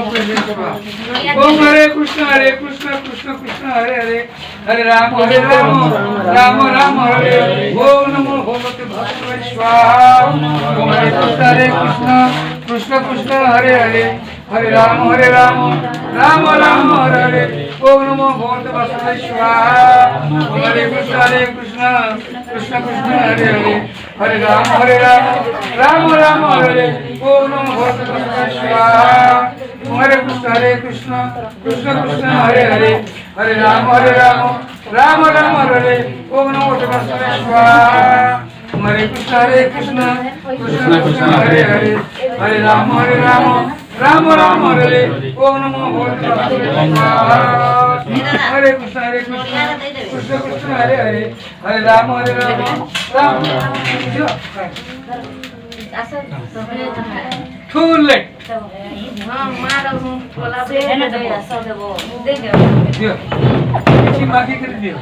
ओम हरे कृष्ण कृष्ण कृष्ण हरे हरे हरे राम राम राम हरे ओम नमो भगवते वासुदेवाय स्वाहा ओम हरे कृष्ण कृष्ण कृष्ण हरे हरे हरे राम राम राम हरे हरे ओम नमो भगवते वासुदेवाय स्वाहा ओम हरे कृष्ण कृष्ण कृष्ण हरे हरे हरे राम राम हरे ओम नमो भगवते वासुदेवाय स्वाहा हरे कृष्ण कृष्ण कृष्ण हरे हरे हरे राम राम हरे ओम नमो वासुदेवाय स्वाहा हरे कृष्ण कृष्ण कृष्ण हरे हरे हरे राम राम हरे ओम नमो वासुदेवाय स्वाहा हरे कृष्ण कृष्ण कृष्ण हरे हरे हरे राम राम too late इसी मागी कर दियो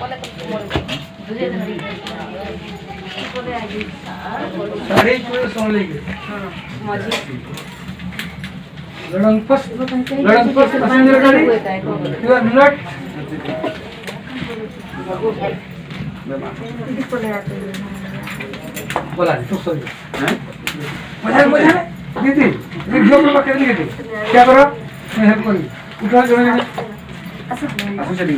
सारे चूड़े सोन लेंगे लड़न फर्स्ट पैसेंजर गाड़ी you are not बोला तो सॉरी मजा दीदी एक जो पर पकड़ ली थी क्या करो मैं हेल्प करूँ उठा जो है अच्छा चलिए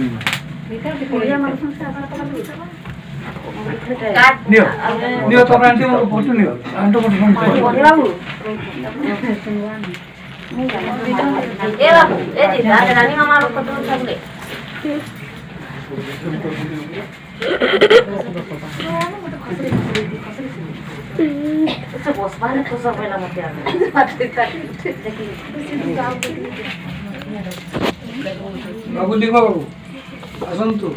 नियो तो अपना अंतिम फोटो नियो अंतिम फोटो ये बाबू ये जी रानी हमारा फोटो सब ले itu bos banget tuh sampai lama tiada. Babu lima babu, asal tu.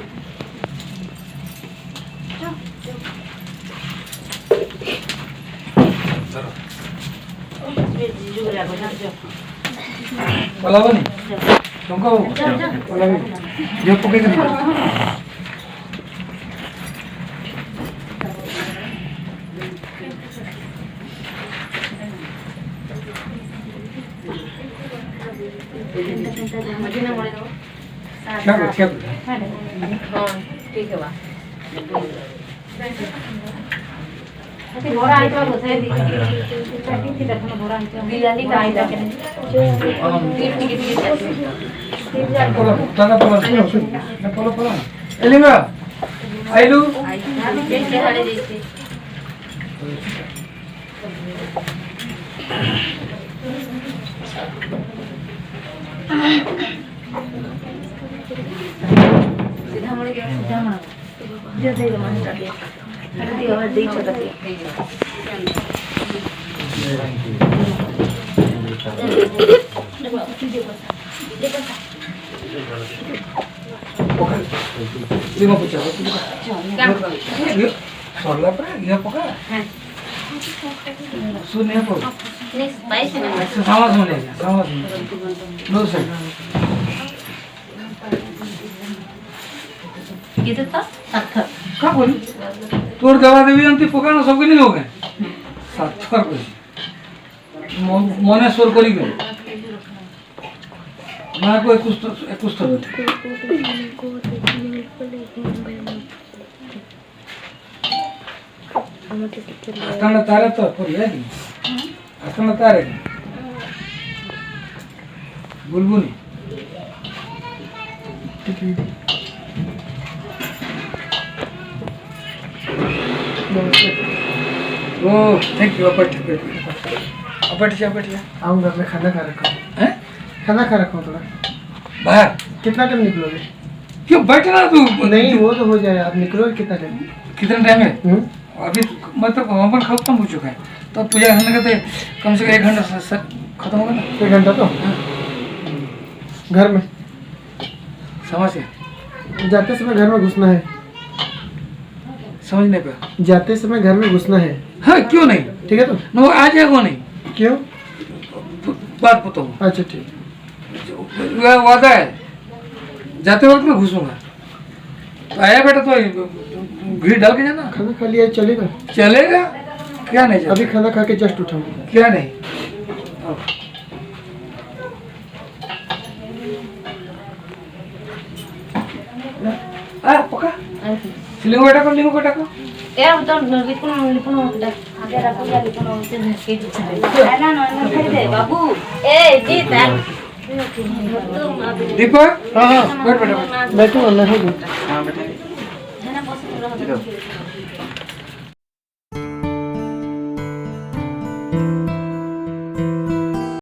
Palawan ni, tunggu. Palawan, dia pakai ni. क्या ठीक है बा घोड़ा आई तो घुसे दी थी देखो घोड़ा आई तो बिरयानी का आई था पोलो एलिंगा आइलू कैसे हड़े जैसे सीधा मुड़ गया सीधा मुड़ जो दे दो मन कर दिया अरे दिया और दे छोटा दिया lima pucuk dia soalnya apa dia apa सुनिए को नहीं स्पाइसी नहीं समझ में नहीं समझ में नो सर किधर था सत्तर का बोल तोर दवा देवी अंती पकानो सब के नहीं हो गए 70 को मने स्वर करी गए मां को 21 तो अस्तना तारे तो पर है अस्तना तारे बुलबुली ओ थैंक यू अपट आऊंगा मैं खाना खा रखा हूँ हैं खाना खा रखा हूँ थोड़ा बाहर कितना टाइम निकलोगे क्यों बैठना तू नहीं वो तो हो जाए आप निकलोगे कितना टाइम कितना टाइम है अभी मतलब हवन खत्म हो चुका है तो पूजा करने का तो कम से कम 1 घंटा खत्म होगा ना 1 घंटा तो घर में समझ जाते समय घर में घुसना है समझने पे जाते समय घर में घुसना है हाँ क्यों नहीं ठीक है तो नो आ जाएगा नहीं क्यों बात बताओ अच्छा ठीक वादा है जाते वक्त मैं घुसूंगा तो आया बेटा तो भीड़ डाल के जाना खाना खा लिया चलेगा चलेगा क्या नहीं अभी खाना खा के जस्ट उठाऊँ क्या नहीं आ पका लिंगो टाको ए अब तो लिपुन उठा आगे रखो या लिपुन उठे झटके दिखा ना ना फिर दे बाबू ए जीता दीपक हाँ हाँ बैठ बेटा बैठो ना है हां बेटा है ना बस रहो